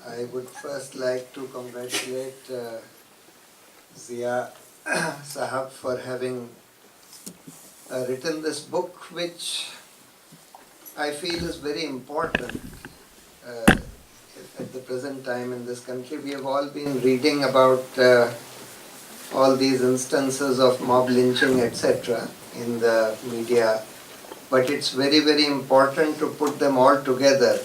I would first like to congratulate Zia Sahab for having written this book, which I feel is very important at the present time in this country. We have all been reading about all these instances of mob lynching, etc., in the media, but it's very, very important to put them all together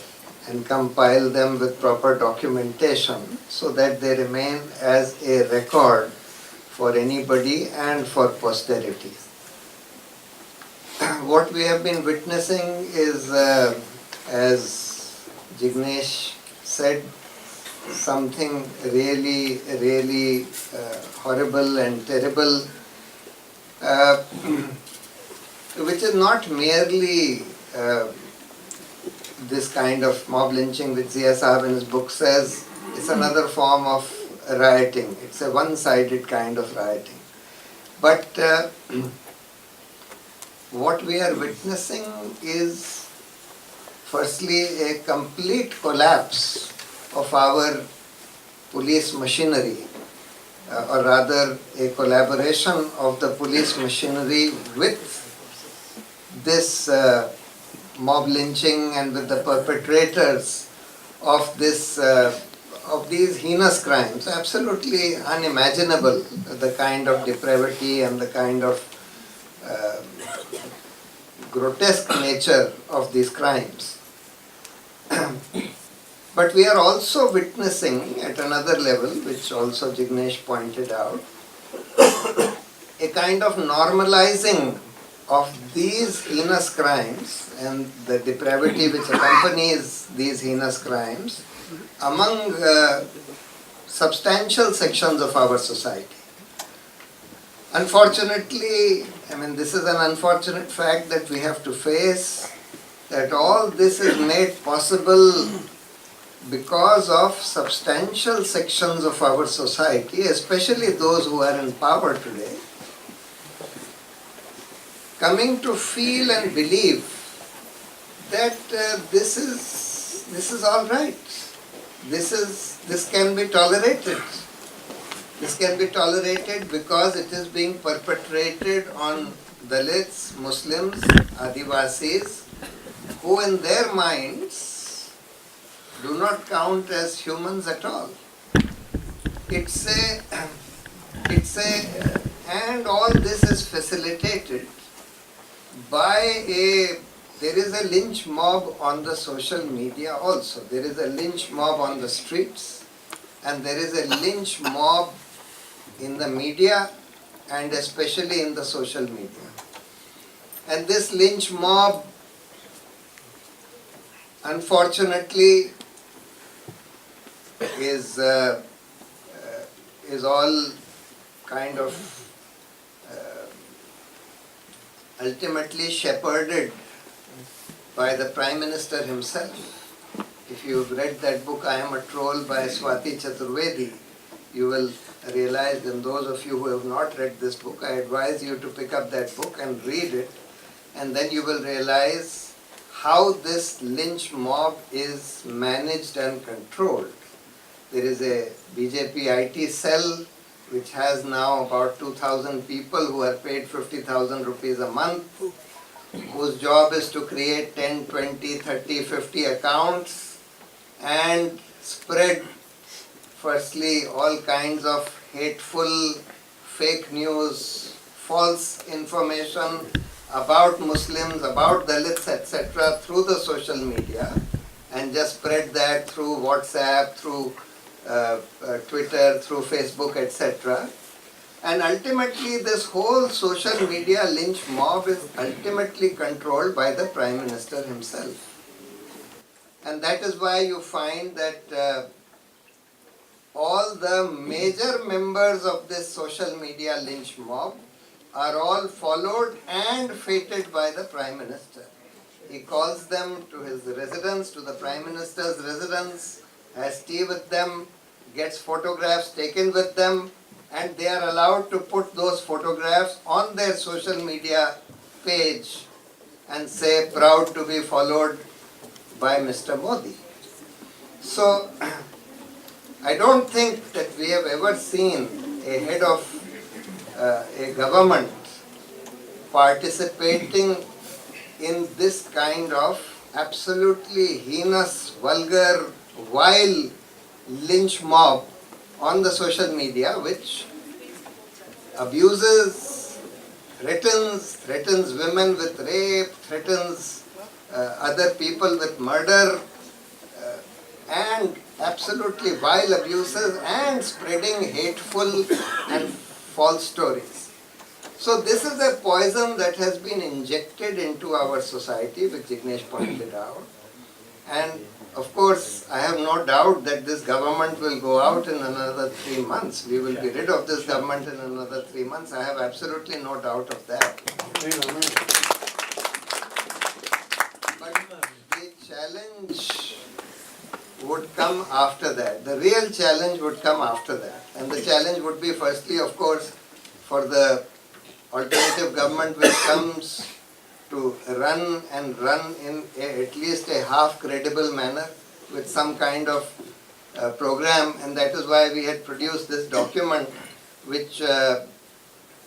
and compile them with proper documentation so that they remain as a record for anybody and for posterity. What we have been witnessing is, as Jignesh said, something really, really horrible and terrible, which is not merely this kind of mob lynching which Zia Sahab in his book says. It's another form of rioting. It's a one-sided kind of rioting. But what we are witnessing is firstly a complete collapse of our police machinery, or rather a collaboration of the police machinery with this mob lynching and with the perpetrators of this of these heinous crimes. Absolutely unimaginable, the kind of depravity and the kind of grotesque nature of these crimes. But we are also witnessing at another level, which also Jignesh pointed out, a kind of normalizing of these heinous crimes and the depravity which accompanies these heinous crimes among substantial sections of our society. Unfortunately, this is an unfortunate fact that we have to face, that all this is made possible because of substantial sections of our society, especially those who are in power today, coming to feel and believe that this is all right. This can be tolerated. This can be tolerated because it is being perpetrated on Dalits, Muslims, Adivasis, who in their minds do not count as humans at all. And all this is facilitated by there is a lynch mob on the social media also. There is a lynch mob on the streets, and there is a lynch mob in the media, and especially in the social media. And this lynch mob, unfortunately, is all kind of ultimately shepherded by the Prime Minister himself. If you've read that book, I Am a Troll by Swati Chaturvedi, you will realize, and those of you who have not read this book, I advise you to pick up that book and read it, and then you will realize how this lynch mob is managed and controlled. There is a BJP IT cell which has now about 2,000 people who are paid 50,000 rupees a month, whose job is to create 10, 20, 30, 50 accounts and spread firstly all kinds of hateful, fake news, false information about Muslims, about Dalits, etc. through the social media, and just spread that through WhatsApp, through Twitter, through Facebook, etc. And ultimately this whole social media lynch mob is ultimately controlled by the Prime Minister himself. And that is why you find that all the major members of this social media lynch mob are all followed and feted by the Prime Minister. He calls them to his residence, to the Prime Minister's residence, has tea with them, gets photographs taken with them, and they are allowed to put those photographs on their social media page and say, proud to be followed by Mr. Modi. So I don't think that we have ever seen a head of a government participating in this kind of absolutely heinous, vulgar, vile lynch mob on the social media, which abuses, threatens women with rape, threatens other people with murder, and absolutely vile abuses, and spreading hateful and false stories. So this is a poison that has been injected into our society, which Jignesh pointed out. And of course, I have no doubt that this government will go out in another 3 months. We will be rid of this government in another 3 months. I have absolutely no doubt of that. But the challenge would come after that. The real challenge would come after that. And the challenge would be, firstly, of course, for the alternative government which comes to run in at least a half credible manner with some kind of program, and that is why we had produced this document which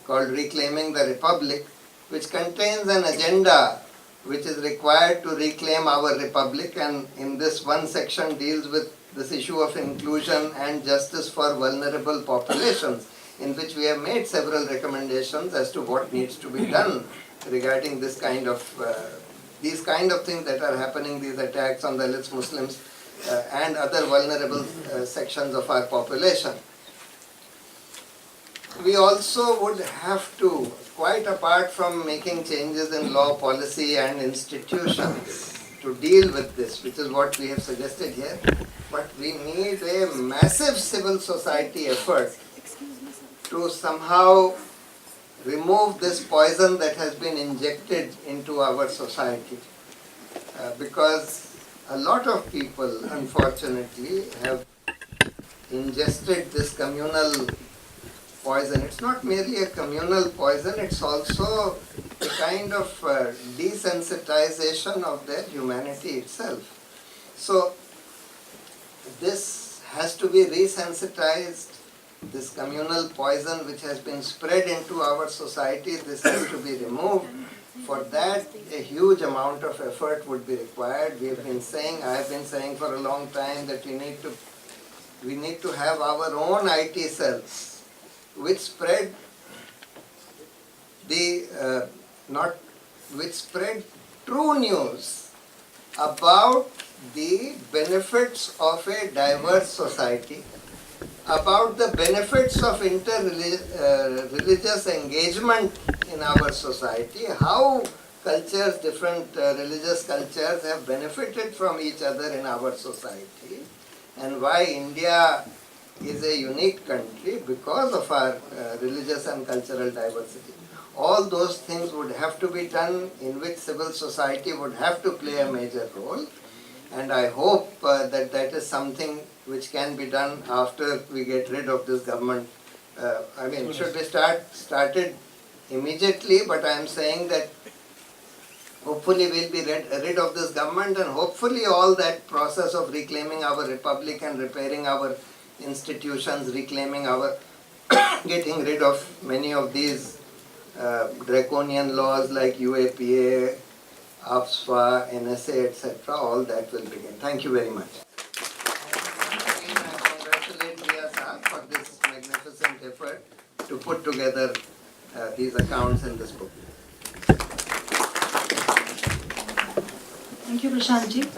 called Reclaiming the Republic, which contains an agenda which is required to reclaim our republic, and in this one section deals with this issue of inclusion and justice for vulnerable populations, in which we have made several recommendations as to what needs to be done regarding this kind of these kind of things that are happening, these attacks on Dalits, Muslims and other vulnerable sections of our population. We also would have to, quite apart from making changes in law, policy and institutions to deal with this, which is what we have suggested here, but we need a massive civil society effort to somehow remove this poison that has been injected into our society. Because a lot of people, unfortunately, have ingested this communal poison. It's not merely a communal poison, it's also a kind of desensitization of their humanity itself. So this has to be resensitized. This communal poison which has been spread into our society, this has to be removed. For that, a huge amount of effort would be required. We have been saying, I have been saying for a long time that we need to have our own IT cells which spread true news about the benefits of a diverse society, about the benefits of inter-religious engagement in our society, how cultures, different religious cultures have benefited from each other in our society, and why India is a unique country because of our religious and cultural diversity. All those things would have to be done, in which civil society would have to play a major role. And I hope that that is something which can be done after we get rid of this government. I mean, should be started immediately, but I am saying that hopefully we'll be rid of this government, and hopefully all that process of reclaiming our republic and repairing our institutions, reclaiming our, getting rid of many of these draconian laws like UAPA, AFSFA, NSA, etc., all that will begin. Thank you very much. I congratulate Riya Saab for this magnificent effort to put together these accounts in this book. Thank you, Prashant ji.